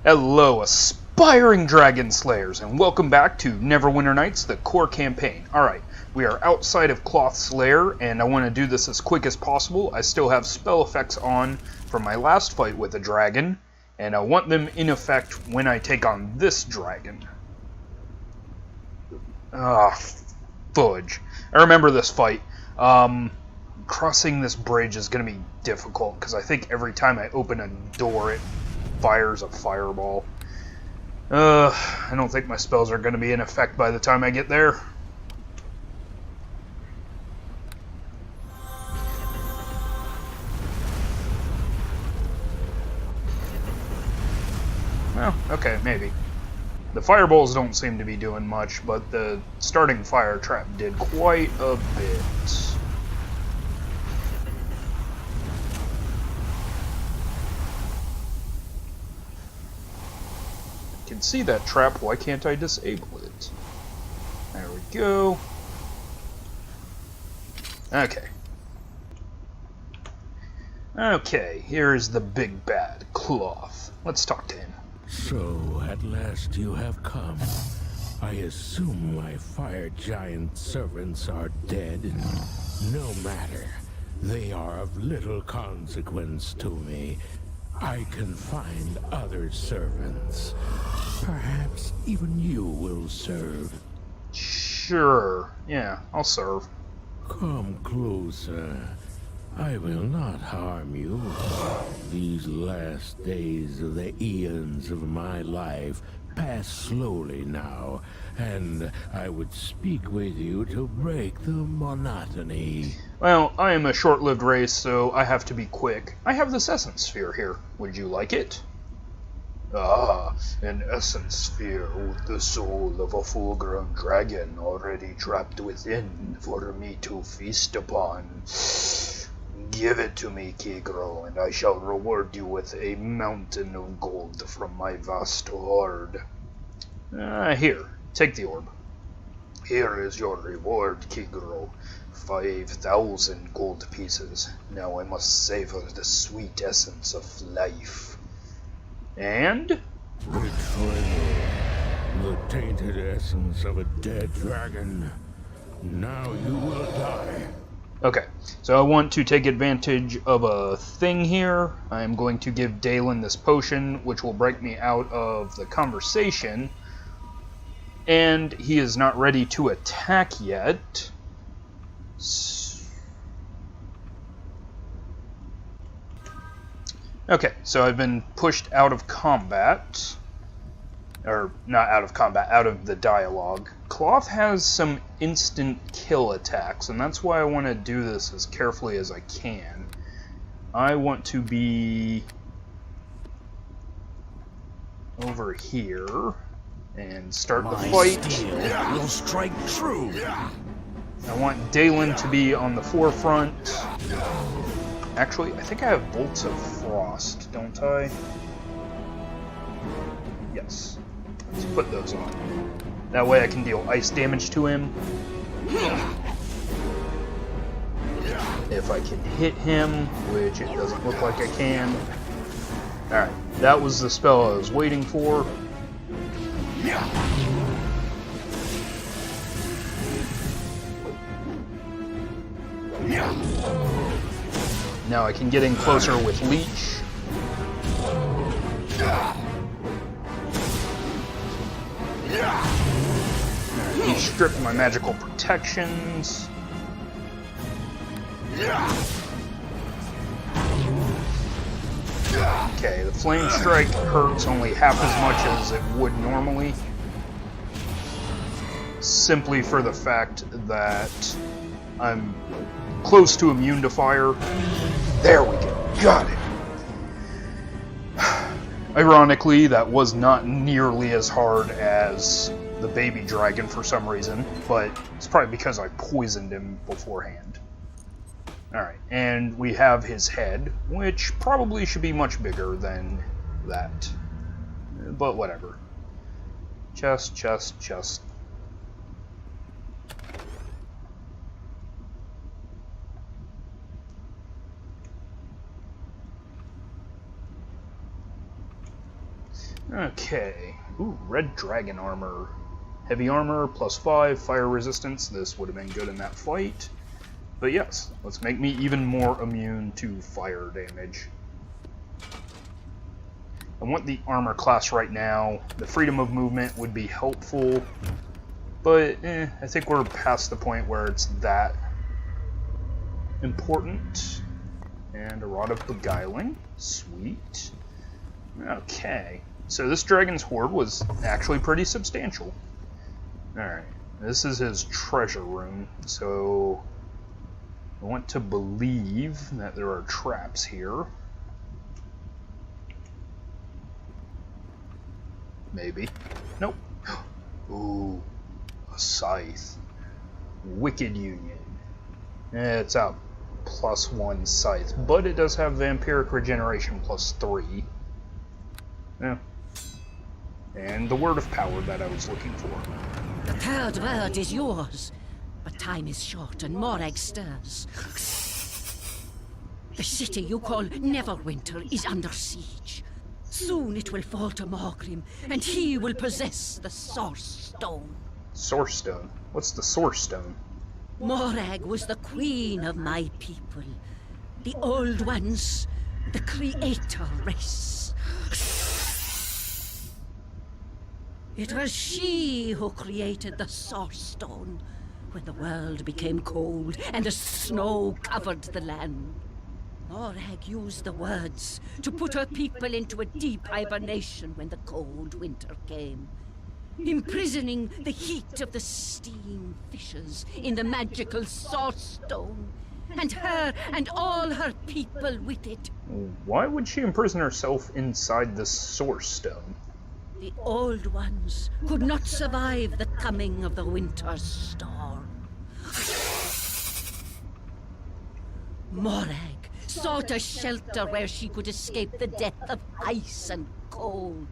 Hello, aspiring dragon slayers, and welcome back to Neverwinter Nights, the core campaign. Alright, we are outside of Klauth's lair, and I want to do this as quick as possible. I still have spell effects on from my last fight with a dragon, and I want them in effect when I take on this dragon. Fudge. I remember this fight. Crossing this bridge is going to be difficult, because I think every time I open a door it fires a fireball. I don't think my spells are going to be in effect by the time I get there. Well, okay, maybe. The fireballs don't seem to be doing much, but the starting fire trap did quite a bit. I can see that trap, why can't I disable it? There we go. Okay. Okay, here's the big bad, Klauth. Let's talk to him. So, at last you have come. I assume my fire giant servants are dead. No matter. They are of little consequence to me. I can find other servants. Perhaps even you will serve. Sure. Yeah, I'll serve. Come closer. I will not harm you. These last days of the eons of my life pass slowly now, and I would speak with you to break the monotony. Well, I am a short-lived race, so I have to be quick. I have this essence sphere here. Would you like it? Ah, an essence sphere with the soul of a full-grown dragon already trapped within for me to feast upon. Give it to me, Kegro, and I shall reward you with a mountain of gold from my vast hoard. Here, take the orb. Here is your reward, Kegro. 5,000 gold pieces. Now I must savor the sweet essence of life. And? Betrayal. The tainted essence of a dead dragon. Now you will die. Okay, so I want to take advantage of a thing here. I'm going to give Dalen this potion, which will break me out of the conversation. And he is not ready to attack yet. Okay, so I've been pushed out of combat. Or, not out of combat, out of the dialogue. Klauth has some instant kill attacks, and that's why I want to do this as carefully as I can. I want to be over here and start the fight. Steel will strike true. I want Dalen to be on the forefront. Actually, I think I have Bolts of Frost, don't I? Yes. Let's put those on. That way I can deal ice damage to him. If I can hit him, which it doesn't look like I can. Alright, that was the spell I was waiting for. Now I can get in closer with Leech. He stripped my magical protections. Okay, the Flame Strike hurts only half as much as it would normally. Simply for the fact that I'm close to immune to fire. There we go. Got it. Ironically, that was not nearly as hard as the baby dragon for some reason, but it's probably because I poisoned him beforehand. Alright, and we have his head, which probably should be much bigger than that. But whatever. Chest. Okay. Ooh, red dragon armor. Heavy armor, +5, fire resistance. This would have been good in that fight. But yes, let's make me even more immune to fire damage. I want the armor class right now. The freedom of movement would be helpful. But, I think we're past the point where it's that important. And a Rod of Beguiling. Sweet. Okay. So this dragon's hoard was actually pretty substantial. Alright. This is his treasure room. So I want to believe that there are traps here. Maybe. Nope. Ooh. A scythe. Wicked Union. It's a +1 scythe, but it does have vampiric regeneration +3. Yeah. And the word of power that I was looking for. The third word is yours, but time is short and Morag stirs. The city you call Neverwinter is under siege. Soon it will fall to Morgrim, and he will possess the Source Stone. Source Stone? What's the Source Stone? Morag was the queen of my people. The old ones, the creator race. It was she who created the Source Stone when the world became cold and the snow covered the land. Morag used the words to put her people into a deep hibernation when the cold winter came, imprisoning the heat of the steam fissures in the magical Source Stone, and her and all her people with it. Why would she imprison herself inside the Source Stone? The old ones could not survive the coming of the winter storm. Morag sought a shelter where she could escape the death of ice and cold.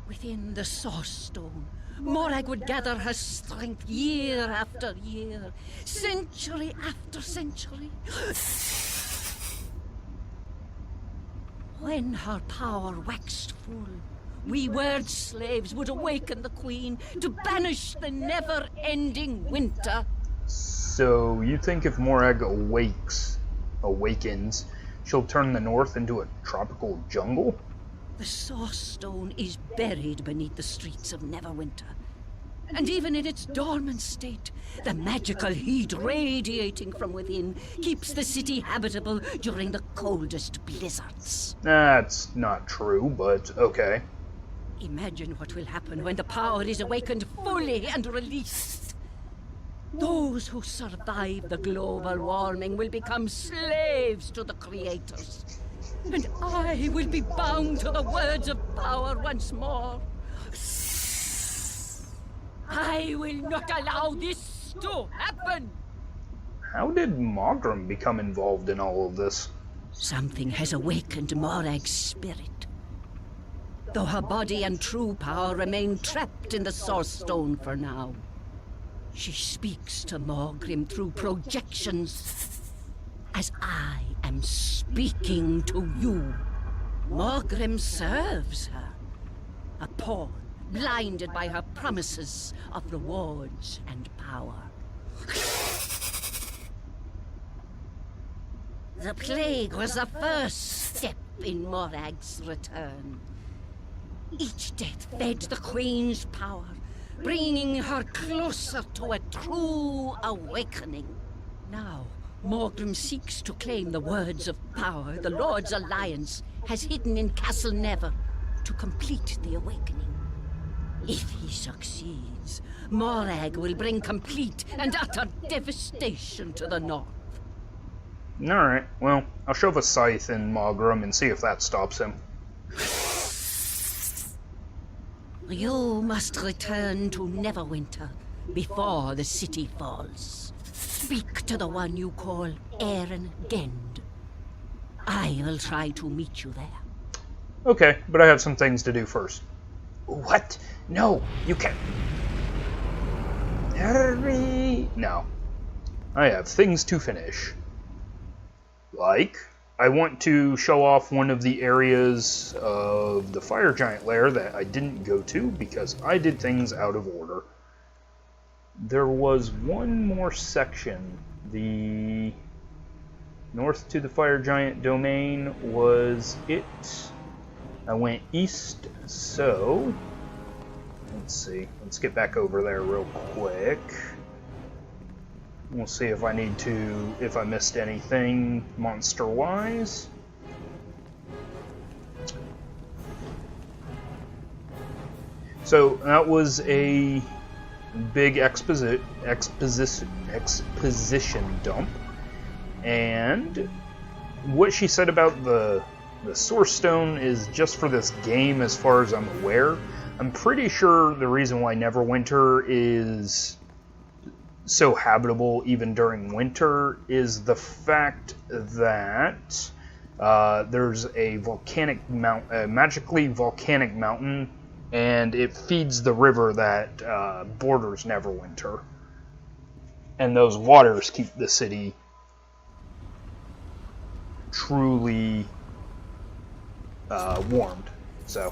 Within the Source Stone, Morag would gather her strength year after year, century after century. When her power waxed full, we word slaves would awaken the Queen to banish the never-ending winter. So you think if Morag awakens, she'll turn the north into a tropical jungle? The Source Stone is buried beneath the streets of Neverwinter. And even in its dormant state, the magical heat radiating from within keeps the city habitable during the coldest blizzards. That's not true, but okay. Imagine what will happen when the power is awakened fully and released. Those who survive the global warming will become slaves to the creators. And I will be bound to the words of power once more. I will not allow this to happen! How did Morgrim become involved in all of this? Something has awakened Morag's spirit. Though her body and true power remain trapped in the Source Stone for now. She speaks to Morgrim through projections, as I am speaking to you. Morgrim serves her, a pawn blinded by her promises of rewards and power. The plague was the first step in Morag's return. Each death fed the Queen's power, bringing her closer to a true awakening. Now, Morgrim seeks to claim the words of power the Lord's Alliance has hidden in Castle Never to complete the awakening. If he succeeds, Morag will bring complete and utter devastation to the north. Alright, well, I'll shove a scythe in Morgrim and see if that stops him. You must return to Neverwinter before the city falls. Speak to the one you call Aaron Gend. I will try to meet you there. Okay, but I have some things to do first. What? No, you can't. Hurry! No. I have things to finish. Like I want to show off one of the areas of the fire giant lair that I didn't go to because I did things out of order. There was one more section. The north to the fire giant domain was it. I went east, so let's see. Let's get back over there real quick. We'll see if I need to, if I missed anything monster-wise. So that was a big exposition dump, and what she said about the source stone is just for this game, as far as I'm aware. I'm pretty sure the reason why Neverwinter is so habitable even during winter is the fact that there's a magically volcanic mountain, and it feeds the river that borders Neverwinter. And those waters keep the city truly warmed. So,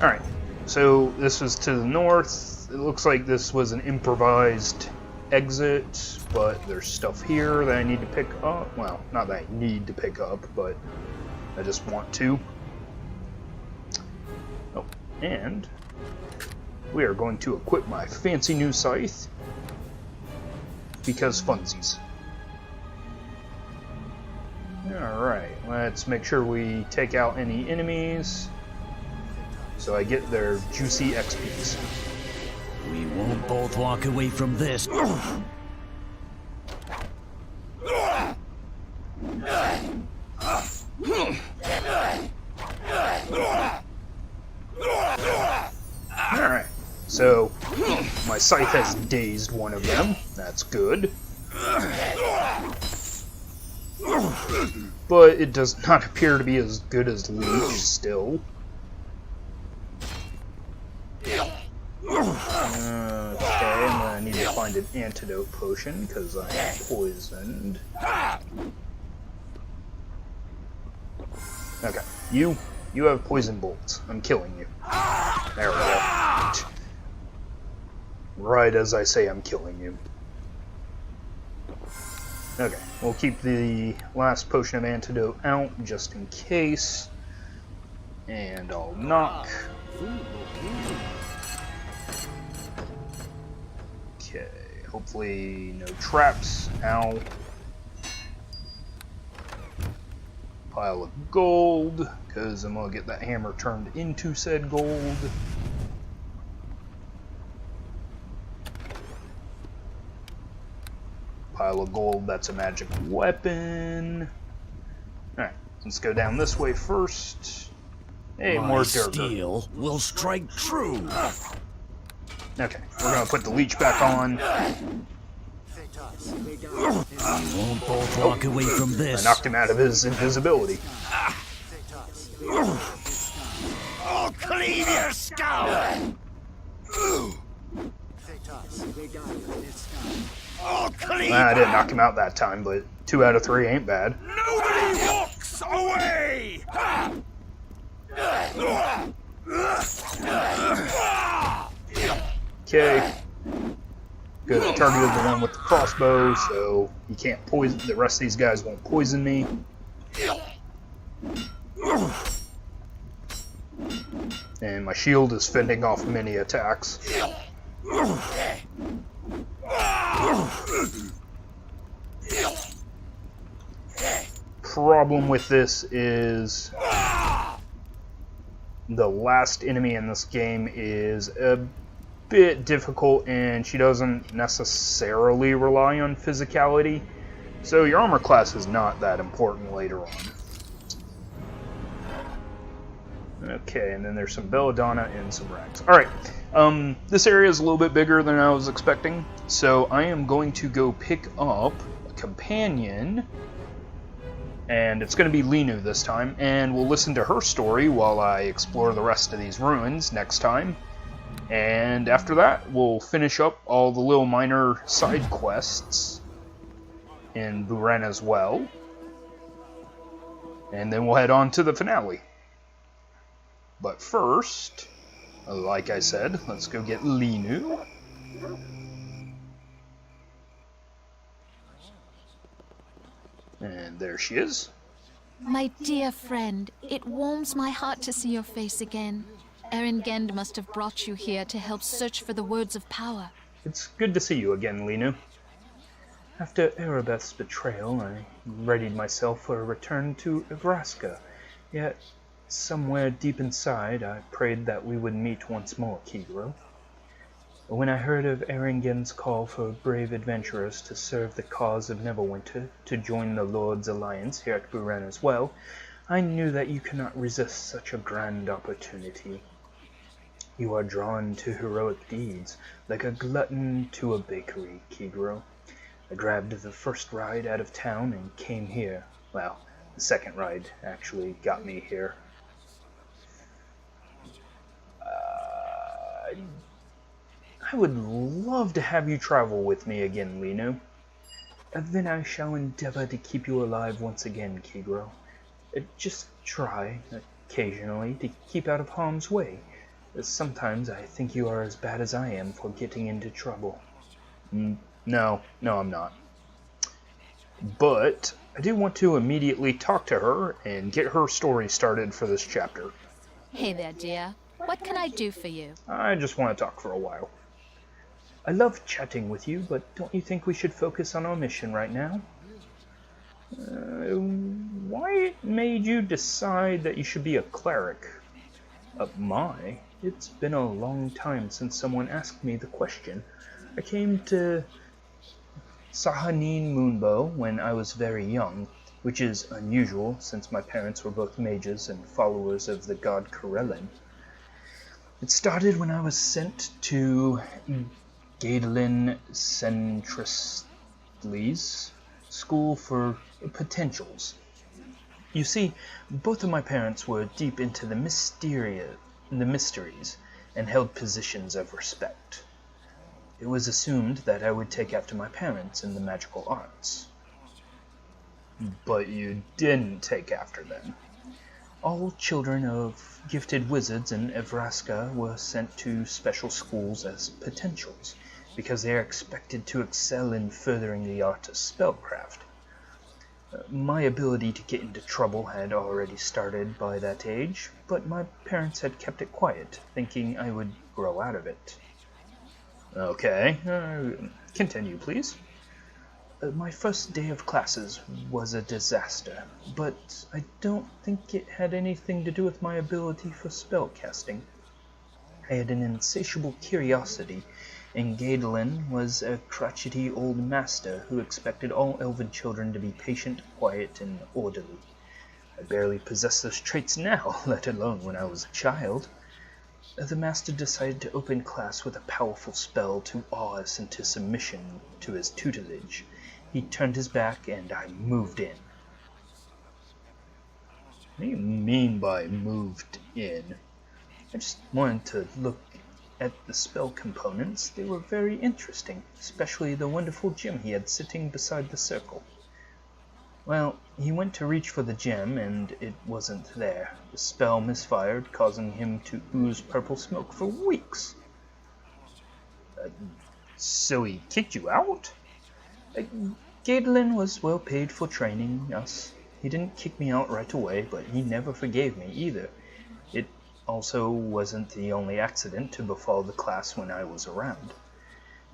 alright. So this was to the north. It looks like this was an improvised exit, but there's stuff here that I need to pick up. Well, not that I need to pick up, but I just want to. Oh, and we are going to equip my fancy new scythe because funsies. Alright, let's make sure we take out any enemies so I get their juicy XPs. We won't both walk away from this. Alright, so my scythe has dazed one of them. That's good. But it does not appear to be as good as Leech still. Okay, I'm gonna need to find an antidote potion because I am poisoned. Okay, you have poison bolts. I'm killing you. There we go. Right as I say I'm killing you. Okay, we'll keep the last potion of antidote out just in case. And I'll knock. Okay, hopefully no traps. Ow. Pile of gold, because I'm going to get that hammer turned into said gold. Pile of gold, that's a magic weapon. Alright, let's go down this way first. Hey, more dirt. Steel will strike true. Okay, we're gonna put the leech back on. We won't both walk away from this. I knocked him out of his invisibility. I'll cleave your skull. I didn't knock him out that time, but 2 out of 3 ain't bad. Nobody walks away. Okay. Good, I targeted the one with the crossbow, so he can't poison. The rest of these guys won't poison me. And my shield is fending off many attacks. Problem with this is the last enemy in this game is a bit difficult, and she doesn't necessarily rely on physicality, so your armor class is not that important later on. Okay, and then there's some belladonna and some rags. Alright, this area is a little bit bigger than I was expecting, so I am going to go pick up a companion, and it's going to be Linu this time, and we'll listen to her story while I explore the rest of these ruins next time. And after that, we'll finish up all the little minor side quests in Buren as well. and then we'll head on to the finale. But first, like I said, let's go get Linu. And there she is. My dear friend, it warms my heart to see your face again. Erengend must have brought you here to help search for the words of power. It's good to see you again, Linu. After Erebeth's betrayal, I readied myself for a return to Nebraska. Yet, somewhere deep inside, I prayed that we would meet once more, Kigro. When I heard of Erengend's call for brave adventurers to serve the cause of Neverwinter, to join the Lord's Alliance here at Buren as well, I knew that you cannot resist such a grand opportunity. You are drawn to heroic deeds, like a glutton to a bakery, Kigro. I grabbed the first ride out of town and came here. Well, the second ride actually got me here. I would love to have you travel with me again, Linu. Then I shall endeavor to keep you alive once again, Kigro. Just try, occasionally, to keep out of harm's way. Sometimes I think you are as bad as I am for getting into trouble. No, I'm not. But I do want to immediately talk to her and get her story started for this chapter. Hey there, dear. What can I do for you? I just want to talk for a while. I love chatting with you, but don't you think we should focus on our mission right now? Why made you decide that you should be a cleric? It's been a long time since someone asked me the question. I came to Sahanin Moonbow when I was very young, which is unusual since my parents were both mages and followers of the god Corellin. It started when I was sent to Gadelin Centristli's school for potentials. You see, both of my parents were deep into the mysteries and held positions of respect. It was assumed that I would take after my parents in the magical arts. But you didn't take after them. All children of gifted wizards in Nebraska were sent to special schools as potentials, because they are expected to excel in furthering the art of spellcraft. My ability to get into trouble had already started by that age, but my parents had kept it quiet, thinking I would grow out of it. Okay, continue, please. My first day of classes was a disaster, but I don't think it had anything to do with my ability for spellcasting. I had an insatiable curiosity, and Gadelin was a crotchety old master who expected all elven children to be patient, quiet, and orderly. I barely possess those traits now, let alone when I was a child. The master decided to open class with a powerful spell to awe us into submission to his tutelage. He turned his back, and I moved in. What do you mean by moved in? I just wanted to look at the spell components. They were very interesting, especially the wonderful gem he had sitting beside the circle. Well, he went to reach for the gem, and it wasn't there. The spell misfired, causing him to ooze purple smoke for weeks. So he kicked you out? Gadelin was well paid for training us. He didn't kick me out right away, but he never forgave me either. It also wasn't the only accident to befall the class when I was around.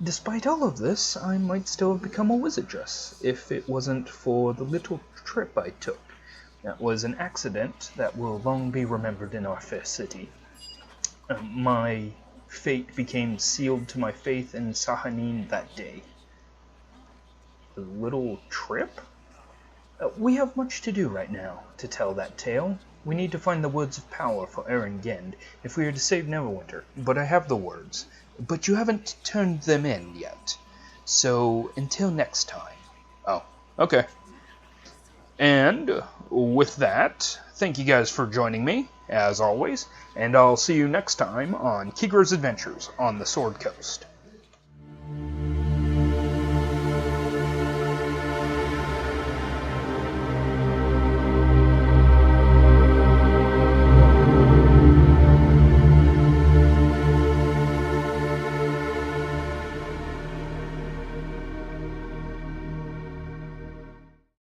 Despite all of this, I might still have become a wizardress, if it wasn't for the little trip I took. That was an accident that will long be remembered in our fair city. My fate became sealed to my faith in Sahanin that day. A little trip? We have much to do right now to tell that tale. We need to find the words of power for Erengend if we are to save Neverwinter. But I have the words. But you haven't turned them in yet. So, until next time. Oh, okay. And with that, thank you guys for joining me, as always. And I'll see you next time on Kigro's Adventures on the Sword Coast.